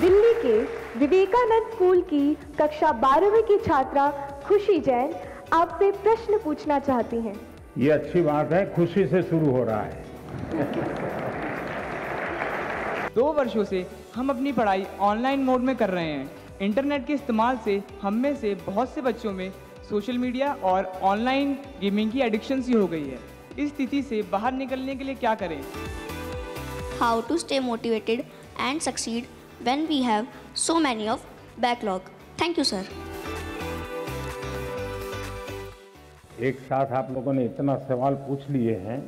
दिल्ली के विवेकानंद स्कूल की कक्षा 12वीं की छात्रा खुशी जैन आपसे प्रश्न पूछना चाहती हैं। ये अच्छी बात है, खुशी से शुरू हो रहा है। 2 वर्षों से हम अपनी पढ़ाई ऑनलाइन मोड में कर रहे हैं। इंटरनेट के इस्तेमाल से हम में से बहुत से बच्चों में सोशल मीडिया और ऑनलाइन गेमिंग की एडिक्शन सी हो गई है। इस स्थिति से बाहर निकलने के लिए क्या करें? How to stay motivated and succeed when we have so many of backlog. Thank you, sir. एक साथ आप लोगों ने इतना सवाल पूछ लिए हैं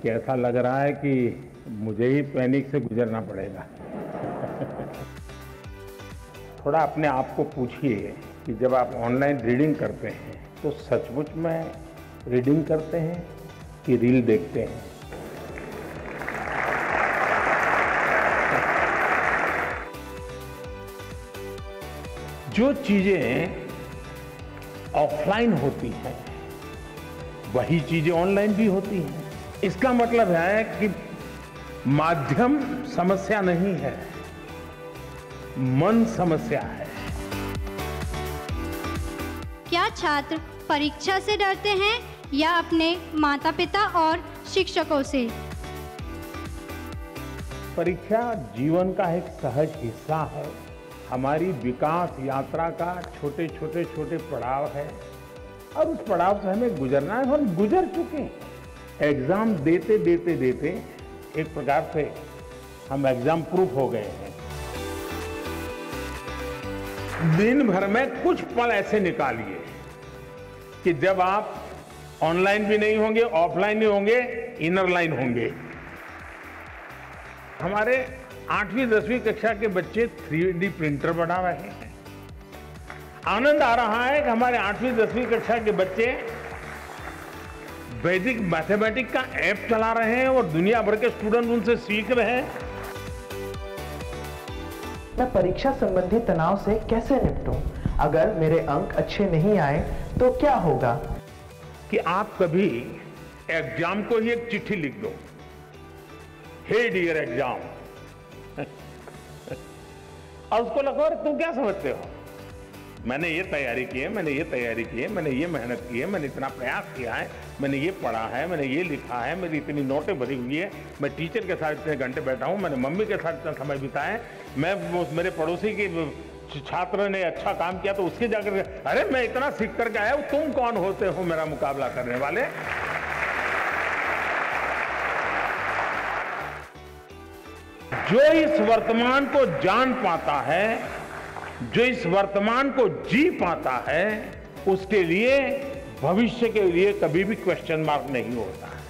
कि ऐसा लग रहा है कि मुझे ही पैनिक से गुजरना पड़ेगा। थोड़ा अपने आप को पूछिए कि जब आप ऑनलाइन रीडिंग करते हैं तो सचमुच में रीडिंग करते हैं कि रील देखते हैं? जो चीजें ऑफलाइन होती हैं वही चीजें ऑनलाइन भी होती हैं। इसका मतलब है कि माध्यम समस्या नहीं है, मन समस्या है। क्या छात्र परीक्षा से डरते हैं या अपने माता पिता और शिक्षकों से? परीक्षा जीवन का एक सहज हिस्सा है, हमारी विकास यात्रा का छोटे छोटे पड़ाव है और उस पड़ाव से हमें गुजरना है। हम गुजर चुके हैं। एग्जाम देते देते देते एक प्रकार से हम एग्जाम प्रूफ हो गए हैं। दिन भर में कुछ पल ऐसे निकालिए कि जब आप ऑनलाइन भी नहीं होंगे, ऑफलाइन नहीं होंगे, इनर लाइन होंगे। हमारे 8वीं 10वीं कक्षा के बच्चे 3D प्रिंटर बना रहे हैं। आनंद आ रहा है कि हमारे 8वीं 10वीं कक्षा के बच्चे वैदिक मैथमेटिक्स का ऐप चला रहे हैं और दुनिया भर के स्टूडेंट उनसे सीख रहे हैं। मैं परीक्षा संबंधी तनाव से कैसे निपटूं? अगर मेरे अंक अच्छे नहीं आए तो क्या होगा? कि आप कभी एग्जाम को ही एक चिट्ठी लिख दो, हे डियर एग्जाम, और उसको लगो तुम क्या समझते हो, मैंने ये तैयारी की है, मैंने ये तैयारी की है, मैंने ये मेहनत की है, मैंने इतना प्रयास किया है, मैंने ये पढ़ा है, मैंने ये लिखा है, मेरी इतनी नोटें भरी हुई है, मैं टीचर के साथ इतने घंटे बैठा हूँ, मैंने मम्मी के साथ इतना समय बिताया है, मैं मेरे पड़ोसी के छात्र ने अच्छा काम किया तो उसके जाकर अरे मैं इतना सीख करके आया हूँ, तुम कौन होते हो मेरा मुकाबला करने वाले? जो इस वर्तमान को जान पाता है, जो इस वर्तमान को जी पाता है, उसके लिए भविष्य के लिए कभी भी क्वेश्चन मार्क नहीं होता है।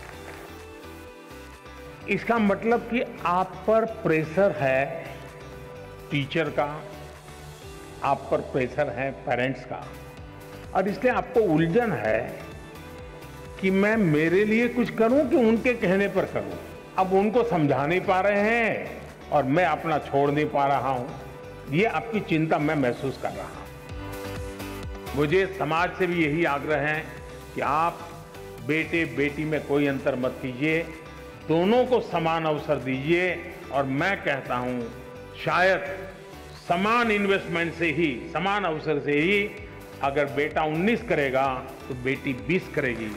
इसका मतलब कि आप पर प्रेशर है टीचर का, आप पर प्रेशर है पेरेंट्स का, और इसलिए आपको उलझन है कि मैं मेरे लिए कुछ करूं कि उनके कहने पर करूं। अब उनको समझा नहीं पा रहे हैं और मैं अपना छोड़ नहीं पा रहा हूं। ये आपकी चिंता मैं महसूस कर रहा हूं। मुझे समाज से भी यही आग्रह है कि आप बेटे बेटी में कोई अंतर मत कीजिए, दोनों को समान अवसर दीजिए। और मैं कहता हूं शायद समान इन्वेस्टमेंट से ही, समान अवसर से ही अगर बेटा 19 करेगा तो बेटी 20 करेगी।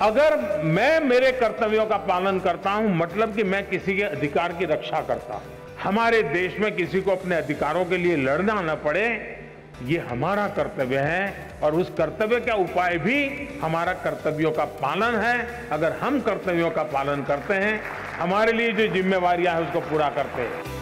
अगर मैं मेरे कर्तव्यों का पालन करता हूं मतलब कि मैं किसी के अधिकार की रक्षा करता हूं। हमारे देश में किसी को अपने अधिकारों के लिए लड़ना न पड़े, ये हमारा कर्तव्य है और उस कर्तव्य का उपाय भी हमारा कर्तव्यों का पालन है। अगर हम कर्तव्यों का पालन करते हैं, हमारे लिए जो जिम्मेवारियां हैं उसको पूरा करते हैं।